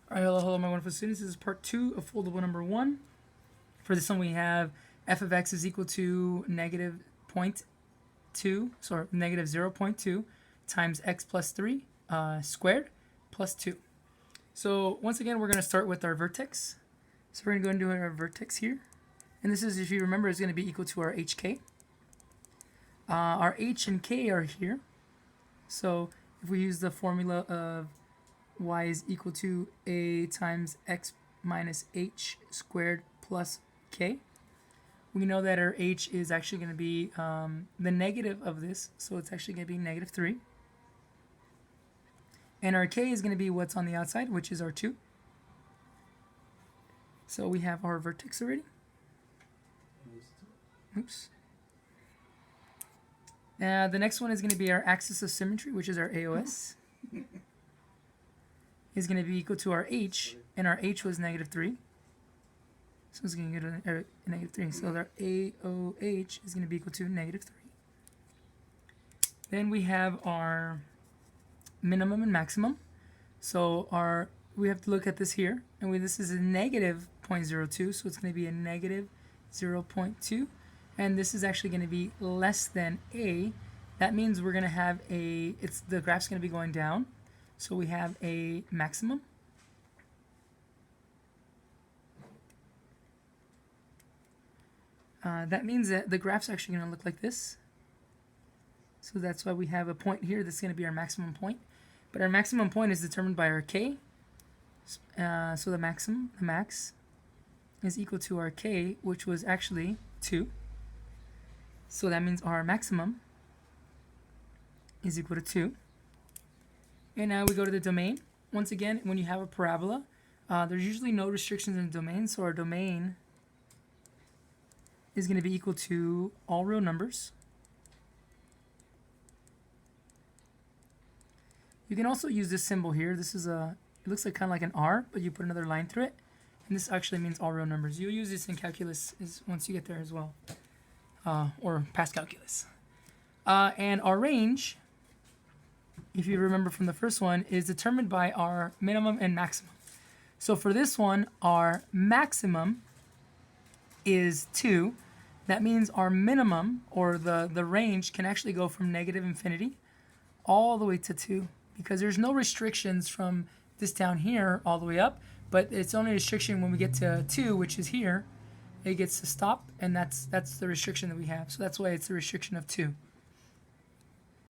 Alright, hello, my wonderful students. This is part 2 of foldable number 1. For this one, we have f of x is equal to negative 0.2 times x plus 3 squared plus 2. So once again, we're going to start with our vertex. So we're going to go and do our vertex here. And this is, if you remember, is going to be equal to our hk. Our h and k are here. So if we use the formula of y is equal to a times x minus h squared plus k, we know that our h is actually going to be the negative of this, so it's actually going to be negative 3. And our k is going to be what's on the outside, which is our 2. So we have our vertex already. Oops. The next one is going to be our axis of symmetry, which is our AOS. Is going to be equal to our h, and our h was negative 3. So it's going to go to negative 3. So our AOH is going to be equal to negative 3. Then we have our minimum and maximum. So we have to look at this here, and this is a negative 0.02, so it's going to be a negative 0.2. And this is actually going to be less than a. That means we're going to have the graph's going to be going down. So we have a maximum. That means that the graph's actually going to look like this. So that's why we have a point here that's going to be our maximum point. But our maximum point is determined by our k. So the max is equal to our k, which was actually 2. So that means our maximum is equal to 2. And now we go to the domain. Once again, when you have a parabola, there's usually no restrictions in the domain, so our domain is going to be equal to all real numbers. You can also use this symbol here. This is it looks like kind of like an R, but you put another line through it, and this actually means all real numbers. You'll use this in calculus once you get there as well, or past calculus. And our range, if you remember from the first one, is determined by our minimum and maximum. So for this one, our maximum is 2. That means our minimum, or the range, can actually go from negative infinity all the way to 2, because there's no restrictions from this down here all the way up, but it's only a restriction when we get to 2, which is here. It gets to stop, and that's the restriction that we have. So that's why it's the restriction of 2.